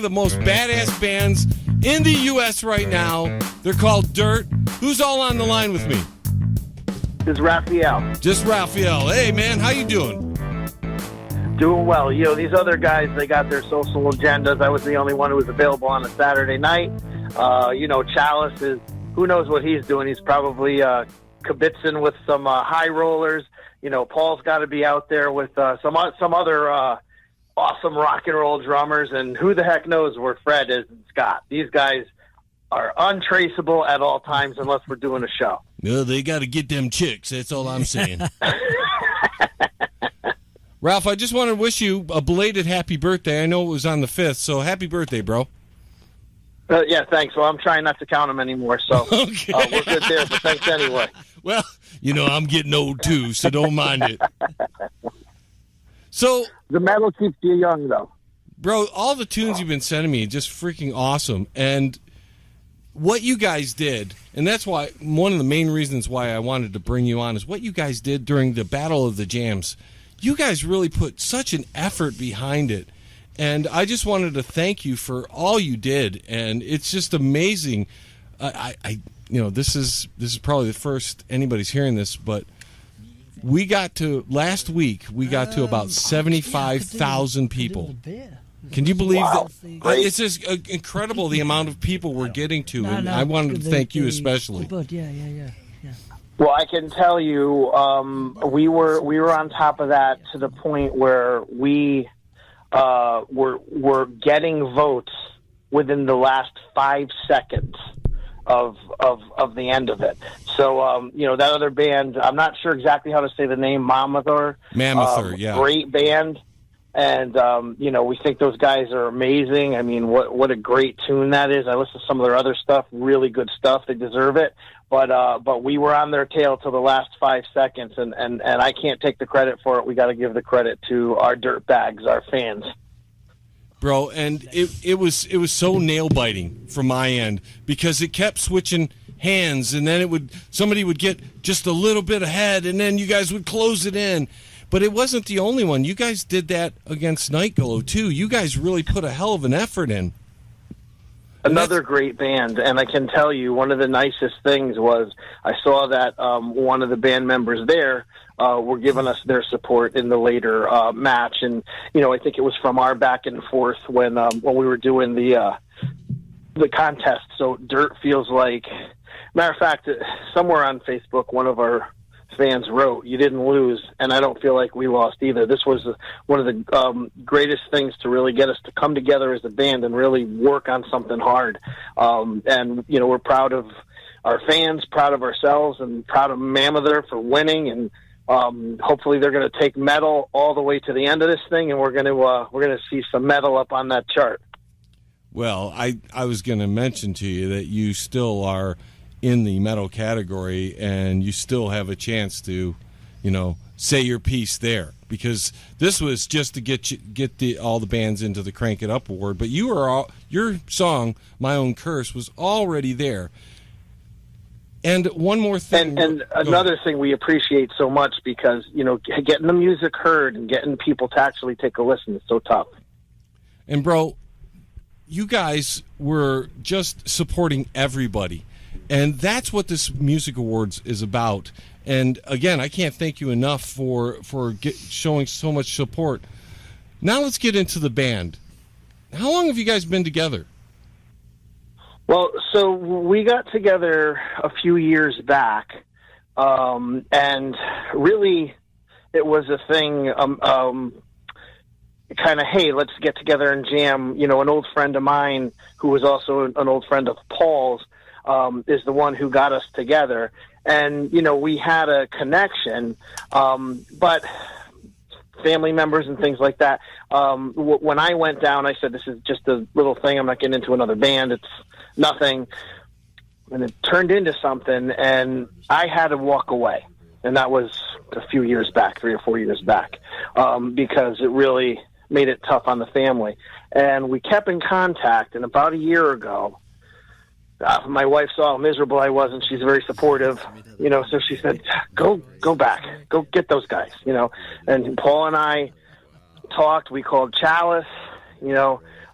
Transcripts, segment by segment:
of the most badass bands in the U.S. right now. They're called Dirt. Who's all on the line with me? This is Raphael. Just Raphael. Hey, man, how you doing? Doing well. You know, these other guys, they got their social agendas. I was the only one who was available on a Saturday night. Chalice is, who knows what he's doing. He's probably kibitzing with some high rollers. You know, Paul's got to be out there with some other awesome rock and roll drummers. And who the heck knows where Fred is and Scott. These guys are untraceable at all times unless we're doing a show. Well, they got to get them chicks. That's all I'm saying. Ralph, I just want to wish you a belated happy birthday. I know it was on the 5th, so happy birthday, bro. Yeah, thanks. Well, I'm trying not to count them anymore, so okay. We're good there, but thanks anyway. Well, you know, I'm getting old too, so don't mind it. So the metal keeps you young, though. Bro, all the tunes you've been sending me, just freaking awesome. And what you guys did, and that's why one of the main reasons why I wanted to bring you on is what you guys did during the Battle of the Jams. You guys really put such an effort behind it, and I just wanted to thank you for all you did. And it's just amazing. This is probably the first anybody's hearing this, but last week we got to about 75,000 people. Can you believe that? It's just incredible the amount of people we're getting to, and I wanted to thank you especially. Yeah. Well, I can tell you, we were on top of that to the point where we were getting votes within the last 5 seconds of the end of it. So, that other band, I'm not sure exactly how to say the name, Mammoth, yeah. Great band. And, we think those guys are amazing. I mean, what a great tune that is. I listened to some of their other stuff, really good stuff. They deserve it. But we were on their tail till the last 5 seconds, and I can't take the credit for it. We got to give the credit to our dirt bags, our fans. Bro, and it was so nail biting from my end because it kept switching hands, and then somebody would get just a little bit ahead, and then you guys would close it in. But it wasn't the only one. You guys did that against Nightglow too. You guys really put a hell of an effort in. Another great band, and I can tell you one of the nicest things was I saw that one of the band members there were giving us their support in the later match, and I think it was from our back and forth when we were doing the contest. So Dirt feels like, matter of fact, somewhere on Facebook, one of our fans wrote, "You didn't lose," and I don't feel like we lost either. This was one of the greatest things to really get us to come together as a band and really work on something hard. And we're proud of our fans, proud of ourselves, and proud of Mammoth for winning. And hopefully they're going to take metal all the way to the end of this thing, and we're going to see some metal up on that chart. Well, I was going to mention to you that you still are in the metal category, and you still have a chance to, say your piece there, because this was just to get all the bands into the Crank It Up award. But your song, "My Own Curse," was already there. And one more thing, and another thing we appreciate so much, because getting the music heard and getting people to actually take a listen is so tough. And bro, you guys were just supporting everybody. And that's what this Music Awards is about. And again, I can't thank you enough for showing so much support. Now let's get into the band. How long have you guys been together? Well, so we got together a few years back, and really it was a thing, kind of, hey, let's get together and jam. An old friend of mine who was also an old friend of Paul's, is the one who got us together. And, we had a connection, but family members and things like that. When I went down, I said, this is just a little thing. I'm not getting into another band. It's nothing. And it turned into something, and I had to walk away. And that was a few years back, 3 or 4 years back, because it really made it tough on the family. And we kept in contact, and about a year ago, my wife saw how miserable I was, and she's very supportive, so she said, go back, go get those guys, and Paul and I talked. We called Chalice,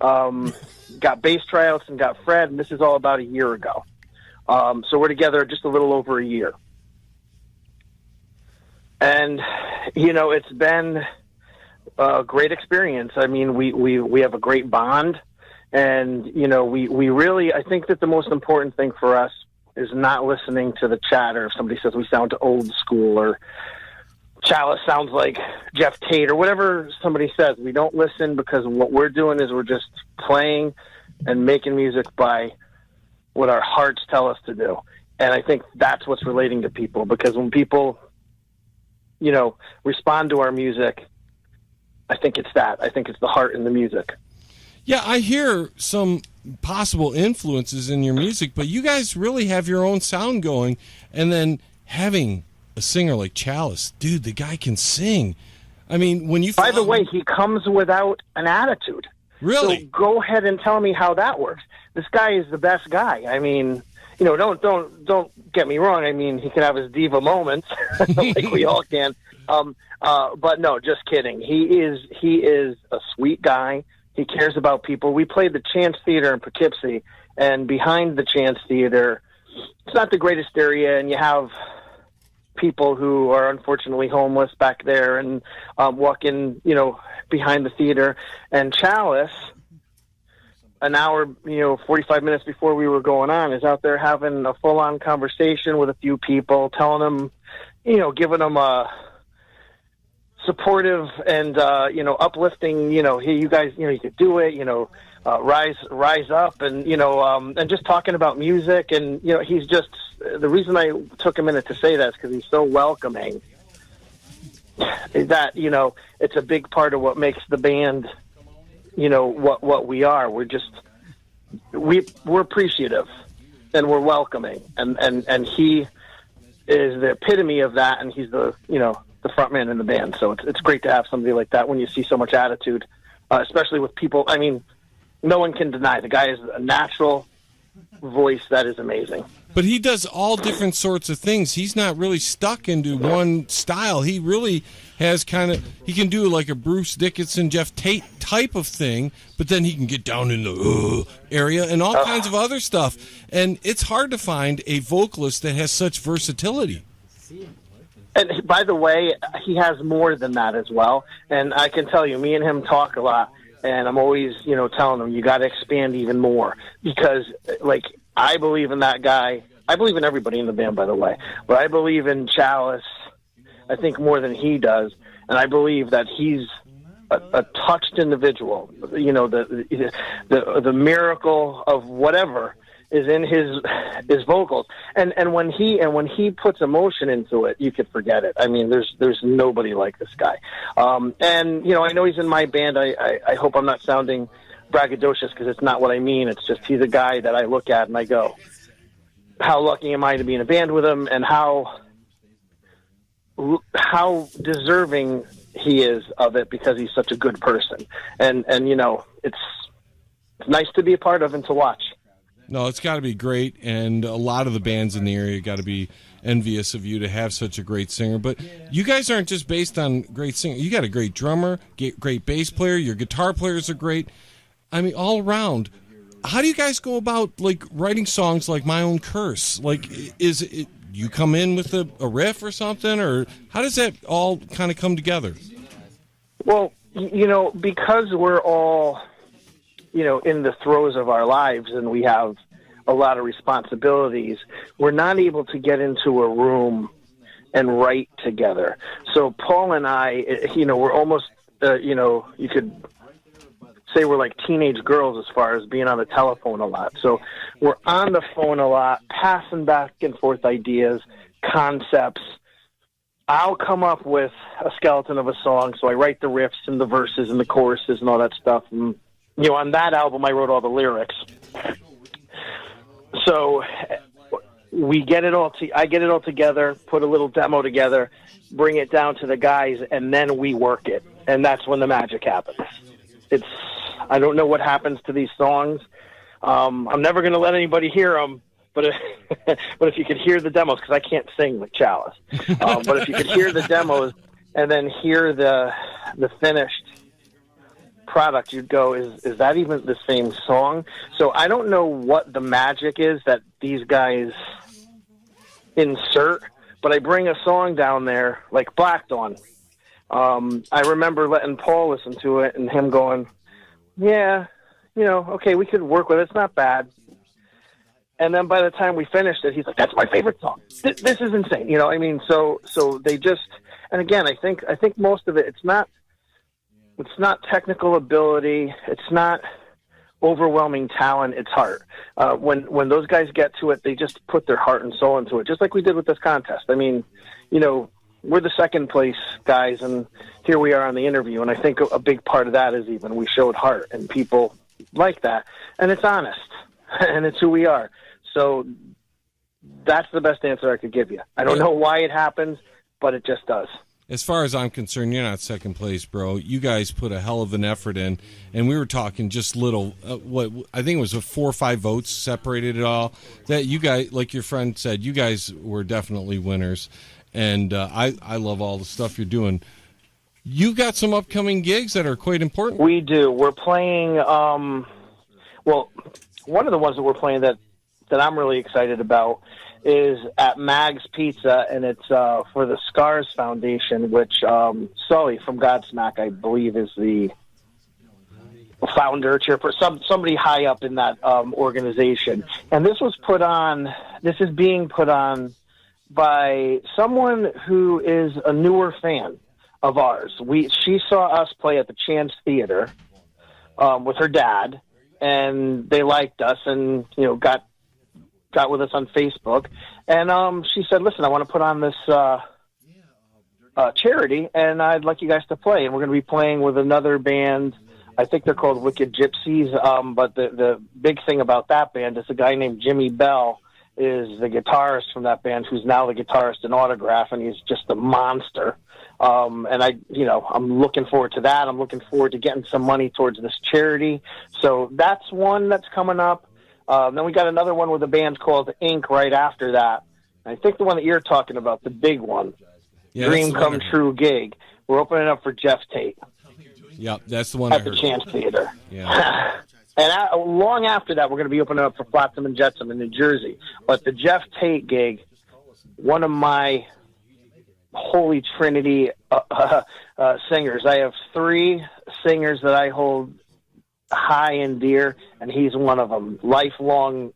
got bass tryouts and got Fred, and this is all about a year ago. So we're together just a little over a year. And, it's been a great experience. I mean, we have a great bond, and, we really, I think that the most important thing for us is not listening to the chatter. If somebody says we sound old school or Chalice sounds like Jeff Tate or whatever somebody says, we don't listen, because what we're doing is we're just playing and making music by what our hearts tell us to do. And I think that's what's relating to people, because when people, respond to our music, I think it's that. I think it's the heart in the music. Yeah, I hear some possible influences in your music, but you guys really have your own sound going. And then having a singer like Chalice, dude, the guy can sing. I mean, when you... By the way, he comes without an attitude. Really? So go ahead and tell me how that works. This guy is the best guy. I mean, don't get me wrong. I mean, he can have his diva moments, like we all can. But no, just kidding. He is a sweet guy. He cares about people. We played the Chance Theater in Poughkeepsie, and behind the Chance Theater, it's not the greatest area, and you have people who are unfortunately homeless back there and walking, behind the theater. And Chalice, an hour, 45 minutes before we were going on, is out there having a full-on conversation with a few people, telling them, giving them a supportive and uplifting, hey, you guys, you could do it, rise up, and and just talking about music. And he's just, the reason I took a minute to say that is because he's so welcoming. Is that it's a big part of what makes the band what we are. We're appreciative, and we're welcoming, and he is the epitome of that, and he's the the front man in the band. So it's great to have somebody like that when you see so much attitude, especially with people. I mean, no one can deny the guy is a natural voice that is amazing. But he does all different sorts of things. He's not really stuck into one style. He really has he can do like a Bruce Dickinson, Jeff Tate type of thing, but then he can get down in the area and all kinds of other stuff. And it's hard to find a vocalist that has such versatility. And by the way, he has more than that as well. And I can tell you, me and him talk a lot, and I'm always, telling him, you got to expand even more, because, I believe in that guy. I believe in everybody in the band, by the way, but I believe in Chalice, I think, more than he does. And I believe that he's a touched individual. The miracle of whatever is in his vocals, and when he puts emotion into it, you could forget it. I mean, there's nobody like this guy. And I know he's in my band. I hope I'm not sounding braggadocious, because it's not what I mean. It's just he's a guy that I look at and I go, how lucky am I to be in a band with him, and how deserving he is of it, because he's such a good person. And it's nice to be a part of and to watch. No, it's got to be great, and a lot of the bands in the area got to be envious of you to have such a great singer. But you guys aren't just based on great singer. You got a great drummer, great bass player. Your guitar players are great. I mean, all around. How do you guys go about writing songs like My Own Curse? Is it you come in with a riff or something, or how does that all kind of come together? Well, because we're all in the throes of our lives, and we have a lot of responsibilities, we're not able to get into a room and write together. So Paul and I, we're almost, you could say we're like teenage girls as far as being on the telephone a lot. So we're on the phone a lot, passing back and forth ideas, concepts. I'll come up with a skeleton of a song, so I write the riffs and the verses and the choruses and all that stuff. And on that album, I wrote all the lyrics. So we get it all. I get it all together, put a little demo together, bring it down to the guys, and then we work it. And that's when the magic happens. I don't know what happens to these songs. I'm never going to let anybody hear them. But if you could hear the demos, because I can't sing with Chalice, but if you could hear the demos and then hear the finished product, you'd go, is that even the same song? So I don't know what the magic is that these guys insert, but I bring a song down there like Black Dawn. I remember letting Paul listen to it and him going, yeah, okay, we could work with it. It's not bad. And then by the time we finished it, he's like, that's my favorite song. This is insane. So they just, and again, I think most of it, it's not technical ability. It's not overwhelming talent. It's heart. When those guys get to it, they just put their heart and soul into it, just like we did with this contest. I mean, we're the second place guys, and here we are on the interview. And I think a big part of that is even we showed heart, and people like that. And it's honest, and it's who we are. So that's the best answer I could give you. I don't know why it happens, but it just does. As far as I'm concerned, you're not second place, bro. You guys put a hell of an effort in, and we were talking just little, what I think it was 4 or 5 votes separated it all. That you guys, like your friend said, you guys were definitely winners, and I love all the stuff you're doing. You've got some upcoming gigs that are quite important. We do. We're playing, one of the ones that we're playing that I'm really excited about is at Mag's Pizza, and it's for the Scars Foundation, which Sully from Godsmack, I believe, is the founder, chairperson, somebody high up in that organization. And this is being put on by someone who is a newer fan of ours. She saw us play at the Chance Theater with her dad, and they liked us, and got with us on Facebook, and she said, listen, I want to put on this charity, and I'd like you guys to play. And we're going to be playing with another band. I think they're called Wicked Gypsies, but the big thing about that band is a guy named Jimmy Bell is the guitarist from that band, who's now the guitarist in Autograph, and he's just a monster. And I'm looking forward to that. I'm looking forward to getting some money towards this charity. So that's one that's coming up. Then we got another one with a band called Ink right after that. I think the one that you're talking about, the big one, Dream Come True gig. We're opening up for Jeff Tate. Yep, that's the one at the Chance Theater. Yeah. And long after that, we're going to be opening up for Flotsam and Jetsam in New Jersey. But the Jeff Tate gig, one of my holy trinity singers. I have 3 singers that I hold high and dear, and he's one of them. Lifelong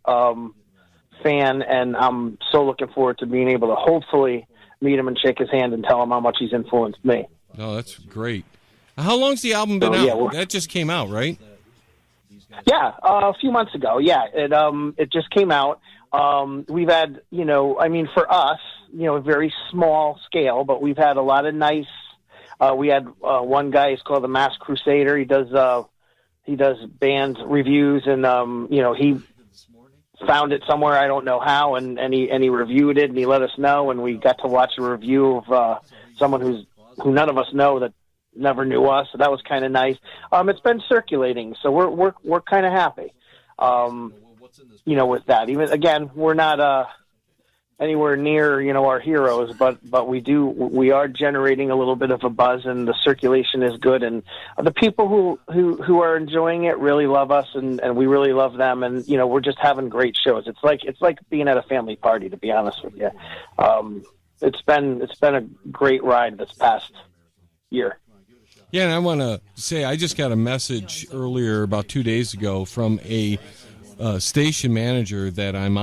fan, and I'm so looking forward to being able to hopefully meet him and shake his hand and tell him how much he's influenced me. Oh, that's great. How long's the album been out? Yeah, that just came out, right? Yeah, a few months ago. Yeah, it just came out. We've had, for us, a very small scale, but we've had a lot of nice. We had one guy, he's called the Masked Crusader. He does band reviews, and he found it somewhere, I don't know how, and he reviewed it, and he let us know, and we got to watch a review of someone who none of us know that never knew us, so that was kind of nice. It's been circulating, so we're kind of happy, with that. Even again, we're not anywhere near our heroes, but we are generating a little bit of a buzz, and the circulation is good, and the people who are enjoying it really love us, and we really love them, and we're just having great shows. It's like being at a family party, to be honest with you. It's been a great ride this past year. Yeah, and I want to say I just got a message earlier, about 2 days ago, from a station manager that I'm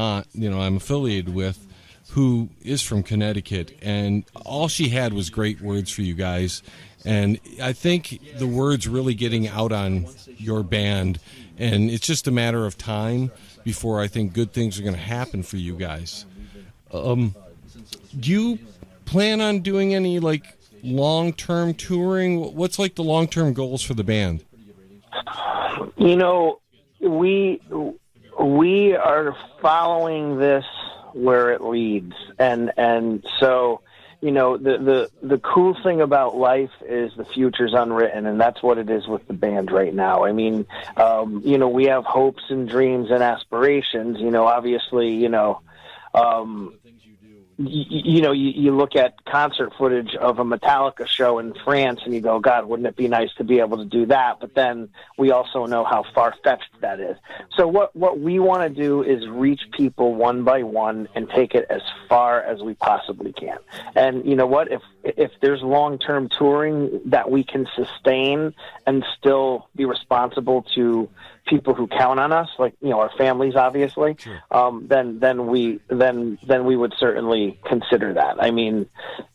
affiliated with, who is from Connecticut, and all she had was great words for you guys. And I think the word's really getting out on your band, and it's just a matter of time before I think good things are going to happen for you guys. Do you plan on doing any long-term touring? What's the long-term goals for the band? We are following this where it leads, and so the cool thing about life is the future's unwritten, and that's what it is with the band right now. I mean, we have hopes and dreams and aspirations. Obviously, you look at concert footage of a Metallica show in France and you go, God, wouldn't it be nice to be able to do that? But then we also know how far-fetched that is. So what we want to do is reach people one by one and take it as far as we possibly can. And you know what? If there's long-term touring that we can sustain and still be responsible to people who count on us, like, our families, obviously, sure. then we would certainly consider that. I mean,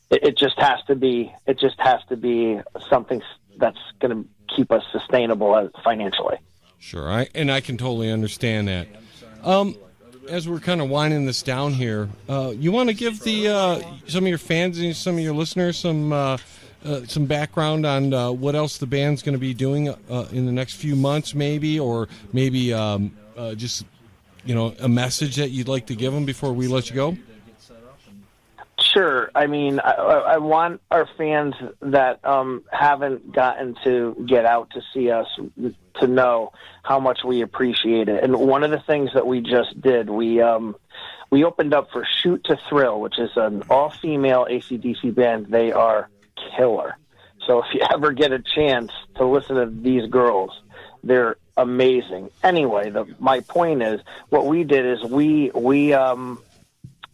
it just has to be something that's going to keep us sustainable financially. Sure, I can totally understand that. As we're kind of winding this down here, you want to give some of your fans and some of your listeners some background on what else the band's going to be doing in the next few months, maybe, or maybe just a message that you'd like to give them before we let you go? Sure. I mean, I want our fans that haven't gotten to get out to see us to know how much we appreciate it. And one of the things that we just did, we opened up for Shoot to Thrill, which is an all-female AC/DC band. They are killer. So if you ever get a chance to listen to these girls, they're amazing. Anyway, my point is, what we did is we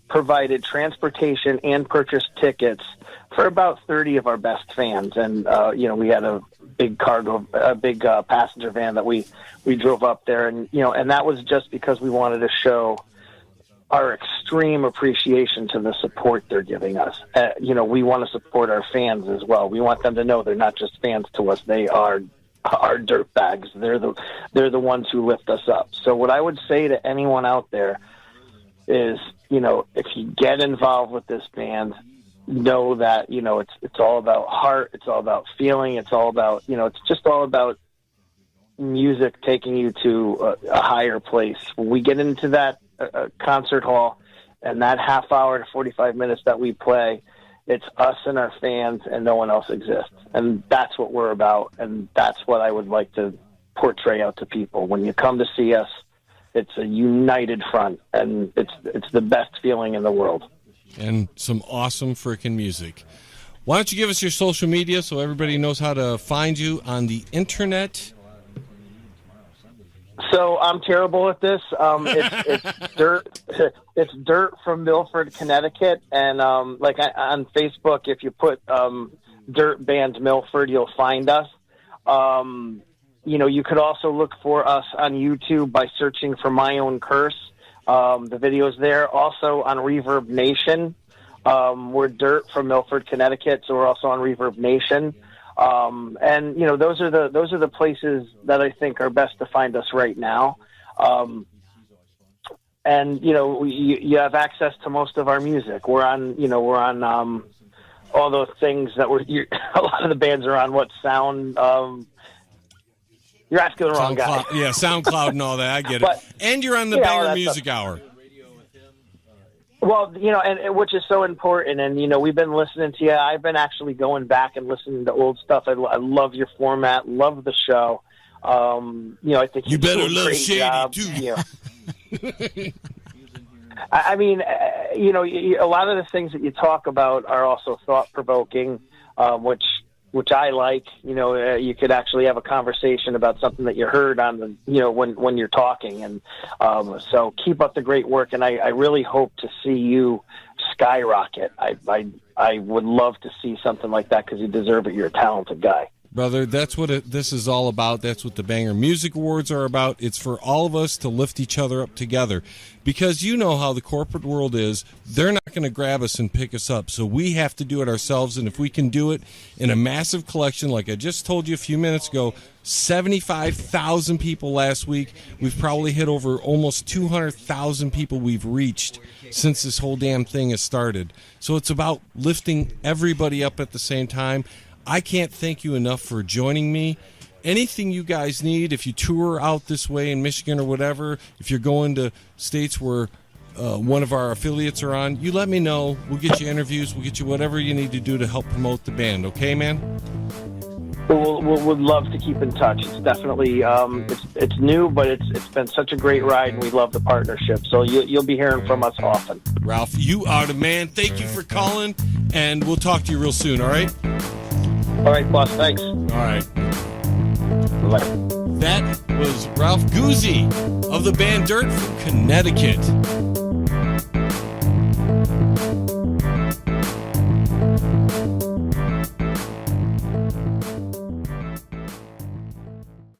provided transportation and purchased tickets for about 30 of our best fans. And, we had a big passenger van that we drove up there. And, and that was just because we wanted to show our extreme appreciation to the support they're giving us. We want to support our fans as well. We want them to know they're not just fans to us. They are our dirt bags. They're the ones who lift us up. So what I would say to anyone out there is, if you get involved with this band, know that, it's all about heart. It's all about feeling. It's all about, it's just all about music taking you to a higher place. When we get into that concert hall and that half hour to 45 minutes that we play, it's us and our fans and no one else exists. And that's what we're about. And that's what I would like to portray out to people. When you come to see us, it's a united front, and it's the best feeling in the world. And some awesome freaking music. Why don't you give us your social media so everybody knows how to find you on the internet? So I'm terrible at this. It's dirt. It's Dirt from Milford, Connecticut, and on Facebook, if you put Dirt Band Milford, you'll find us. You could also look for us on YouTube by searching for My Own Curse. The video's there. Also on Reverb Nation. We're Dirt from Milford, Connecticut, so we're also on Reverb Nation. And those are the places that I think are best to find us right now. And you have access to most of our music. We're on all those things that a lot of the bands are on. What Sound? You're asking the wrong guy. Yeah, SoundCloud and all that. I get it. And you're on the Banger Music Hour. Well, and which is so important. And, we've been listening to you. I've been actually going back and listening to old stuff. I love your format. Love the show. I think you better love Shady, job, too. I mean, a lot of the things that you talk about are also thought-provoking, which I like. You could actually have a conversation about something that you heard on the, when you're talking. And so keep up the great work, and I really hope to see you skyrocket. I would love to see something like that because you deserve it. You're a talented guy. Brother, that's what this is all about. That's what the Banger Music Awards are about. It's for all of us to lift each other up together. Because you know how the corporate world is. They're not going to grab us and pick us up. So we have to do it ourselves. And if we can do it in a massive collection, like I just told you a few minutes ago, 75,000 people last week. We've probably hit over almost 200,000 people we've reached since this whole damn thing has started. So it's about lifting everybody up at the same time. I can't thank you enough for joining me. Anything you guys need, if you tour out this way in Michigan or whatever, if you're going to states where one of our affiliates are on, you let me know. We'll get you interviews. We'll get you whatever you need to do to help promote the band. Okay, man? We'll would love to keep in touch. It's definitely it's new, but it's been such a great ride, and we love the partnership. So you'll be hearing from us often. Ralph, you are the man. Thank you for calling, and we'll talk to you real soon. All right. All right, boss. Thanks. All right. Bye. That was Ralph Guzzi of the band Dirt from Connecticut.